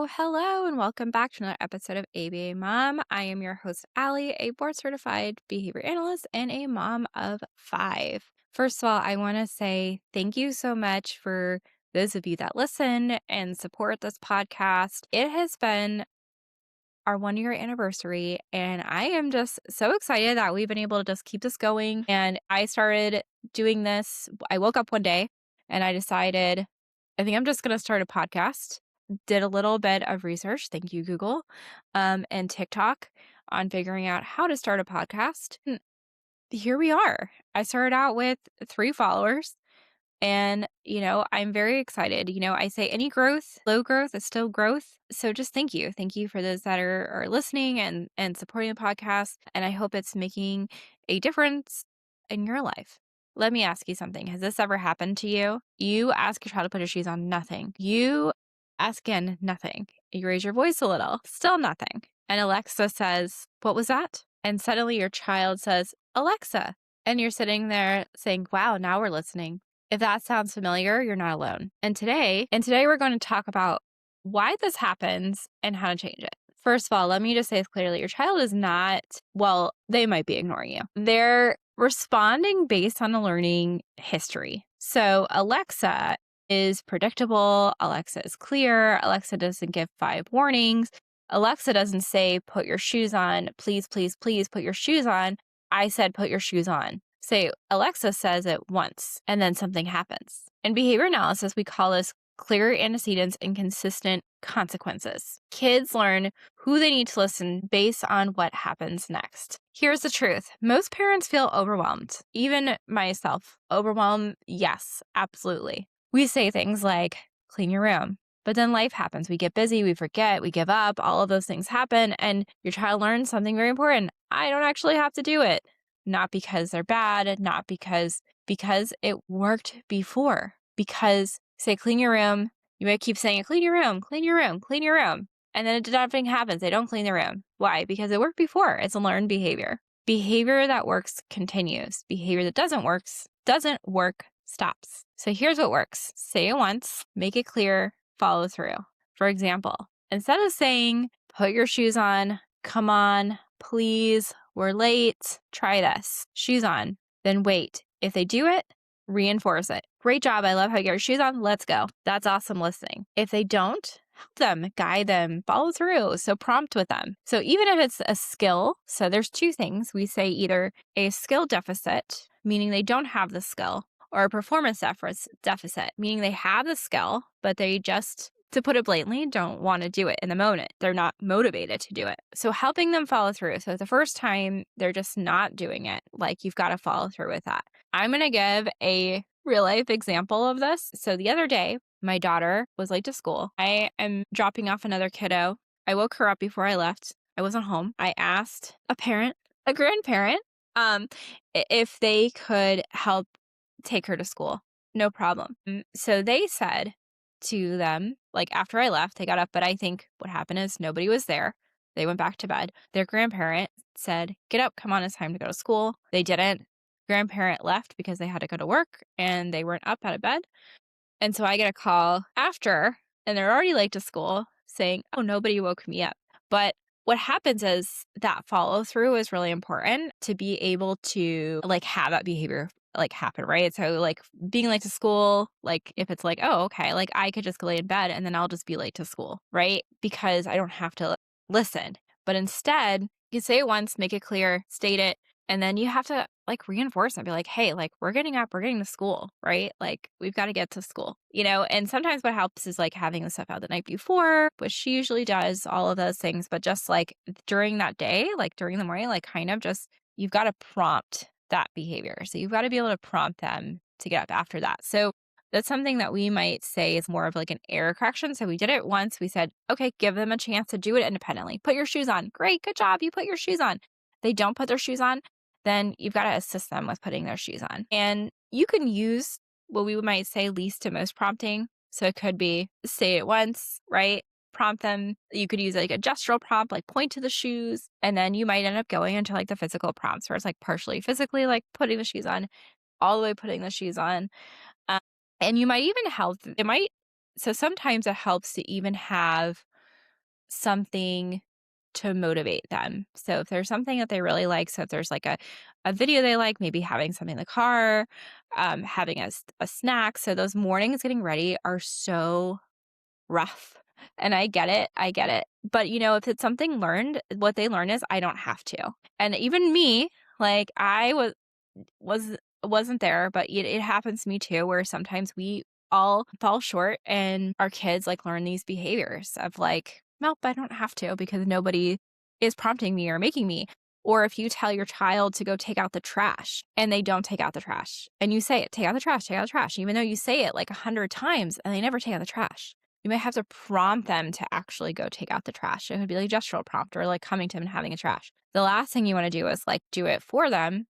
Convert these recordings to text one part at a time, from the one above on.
Hello, and welcome back to another episode of ABA Mom. I am your host, Allie, a board certified behavior analyst and a mom of 5. First of all, I want to say thank you so much for those of you that listen and support this podcast. It has been our 1 year anniversary, and I am just so excited that we've been able to just keep this going. And I started doing this. I woke up one day and I decided, I think I'm just going to start a podcast. Did a little bit of research, thank you, Google, and TikTok on figuring out how to start a podcast. And here we are. I started out with 3 followers. And, I'm very excited. I say any growth, low growth is still growth. So just thank you. Thank you for those that are listening and supporting the podcast. And I hope it's making a difference in your life. Let me ask you something. Has this ever happened to you? You ask your child to put his shoes on, nothing. You ask again, nothing. You raise your voice a little, still nothing. And Alexa says, "What was that?" And suddenly your child says, "Alexa." And you're sitting there saying, "Wow, now we're listening." If that sounds familiar, you're not alone. And today we're going to talk about why this happens and how to change it. First of all, let me just say this clearly. Your child is not, well, they might be ignoring you. They're responding based on a learning history. So Alexa is predictable. Alexa is clear. Alexa doesn't give 5 warnings. Alexa doesn't say, "Put your shoes on. Please, please, please put your shoes on." I said, "Put your shoes on." Say, Alexa says it once, and then something happens. In behavior analysis, we call this clear antecedents and consistent consequences. Kids learn who they need to listen based on what happens next. Here's the truth. Most parents feel overwhelmed. Even myself. Overwhelmed? Yes, absolutely. We say things like, "Clean your room." But then life happens. We get busy, we forget, we give up, all of those things happen, and your child learns something very important. I don't actually have to do it. Not because they're bad, not because it worked before. Because, say, clean your room, you might keep saying, "Clean your room, clean your room, clean your room." And then nothing happens. They don't clean their room. Why? Because it worked before. It's a learned behavior. Behavior that works continues. Behavior that doesn't work, stops. So here's what works. Say it once, make it clear, follow through. For example, instead of saying, "Put your shoes on, come on, please, we're late, try this, shoes on," then wait. If they do it, reinforce it. "Great job. I love how you get your shoes on. Let's go." That's awesome listening. If they don't, help them, guide them, follow through. So prompt with them. So even if it's a skill, so there's 2 things. We say either a skill deficit, meaning they don't have the skill, or a performance deficit, meaning they have the skill, but they just, to put it blatantly, don't want to do it in the moment. They're not motivated to do it. So helping them follow through. So the first time they're just not doing it, like you've got to follow through with that. I'm going to give a real life example of this. So the other day, my daughter was late to school. I am dropping off another kiddo. I woke her up before I left. I wasn't home. I asked a grandparent, if they could help take her to school. No problem. So they said to them, like after I left, they got up, but I think what happened is nobody was there. They went back to bed. Their grandparent said, "Get up, come on, it's time to go to school." They didn't. Grandparent left because they had to go to work and they weren't up out of bed. And so I get a call after, and they're already late to school saying, "Oh, nobody woke me up." But what happens is that follow through is really important to be able to have that behavior happen, right? So being late to school, if it's "Oh, okay, I could just go lay in bed and then I'll just be late to school," right? Because I don't have to listen. But instead, you say it once, make it clear, state it, and then you have to reinforce and be like, "Hey, we're getting up, we're getting to school, right? We've got to get to school," And sometimes what helps is having the stuff out the night before, which she usually does, all of those things. But just during that day, during the morning, kind of just, you've got to prompt that behavior. So you've got to be able to prompt them to get up after that. So that's something that we might say is more of an error correction. So we did it once. We said, okay, give them a chance to do it independently. "Put your shoes on." Great, good job. You put your shoes on. They don't put their shoes on, then you've got to assist them with putting their shoes on. And you can use what we might say least to most prompting. So it could be say it once, right? Prompt them. You could use a gestural prompt, point to the shoes. And then you might end up going into the physical prompts where it's partially physically, putting the shoes on, all the way putting the shoes on. And you might even help. So sometimes it helps to even have something to motivate them. So if there's something that they really like, so if there's like a video they like, maybe having something in the car, having a snack. So those mornings getting ready are so rough. And I get it. I get it. But if it's something learned, what they learn is I don't have to. And even me, like I was wasn't there, but it happens to me too, where sometimes we all fall short and our kids like learn these behaviors of like, nope, I don't have to because nobody is prompting me or making me. Or if you tell your child to go take out the trash and they don't take out the trash and you say it, take out the trash, even though you say it like 100 times and they never take out the trash. You might have to prompt them to actually go take out the trash. It would be like a gestural prompt or like coming to them and having a trash. The last thing you want to do is like do it for them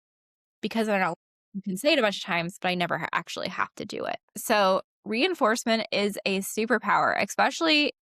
because I know you can say it a bunch of times, but I never actually have to do it. So reinforcement is a superpower, especially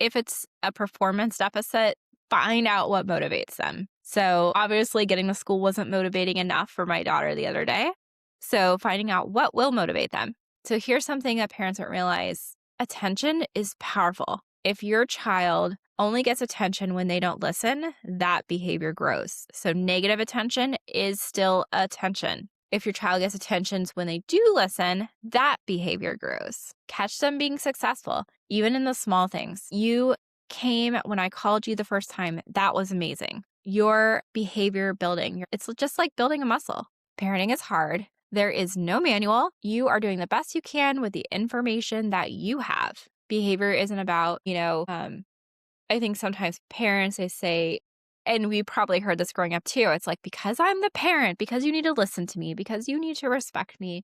if it's a performance deficit. Find out what motivates them. So obviously getting to school wasn't motivating enough for my daughter the other day. So finding out what will motivate them. So here's something that parents don't realize. Attention is powerful. If your child only gets attention when they don't listen, that behavior grows. So negative attention is still attention. If your child gets attentions when they do listen, that behavior grows. Catch them being successful, even in the small things. You came when I called you the first time. That was amazing. Your behavior building, it's just like building a muscle. Parenting is hard. There is no manual. You are doing the best you can with the information that you have. Behavior isn't about, I think sometimes parents, they say, and we probably heard this growing up too. It's like, because I'm the parent, because you need to listen to me, because you need to respect me.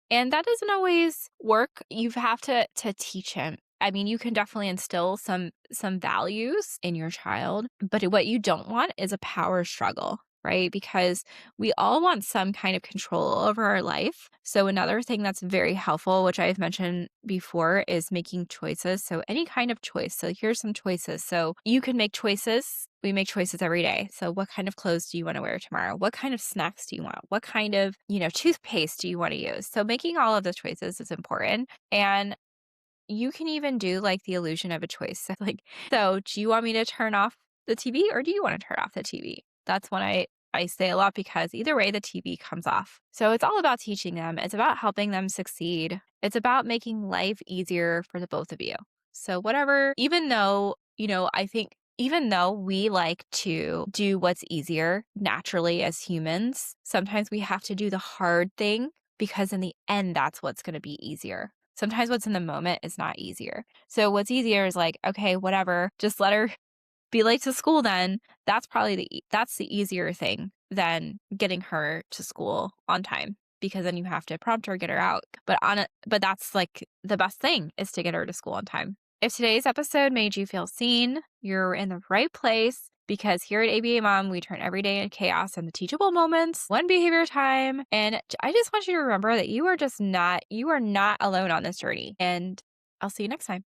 And that doesn't always work. You have to teach him. I mean, you can definitely instill some values in your child, but what you don't want is a power struggle, right? Because we all want some kind of control over our life. So another thing that's very helpful, which I've mentioned before, is making choices. So any kind of choice. So here's some choices. So you can make choices. We make choices every day. So what kind of clothes do you want to wear tomorrow? What kind of snacks do you want? What kind of, toothpaste do you want to use? So making all of the choices is important. And you can even do like the illusion of a choice. So do you want me to turn off the TV or do you want to turn off the TV? That's when I say a lot because either way, the TV comes off. So it's all about teaching them. It's about helping them succeed. It's about making life easier for the both of you. So whatever, even though, I think even though we like to do what's easier naturally as humans, sometimes we have to do the hard thing because in the end, that's what's going to be easier. Sometimes what's in the moment is not easier. So what's easier is like, okay, whatever, just let her be late to school then. That's probably that's the easier thing than getting her to school on time because then you have to prompt her, get her out. But that's like the best thing is to get her to school on time. If today's episode made you feel seen, you're in the right place because here at ABA Mom, we turn every day into chaos into teachable moments, one behavior at a time. And I just want you to remember that you are not alone on this journey. And I'll see you next time.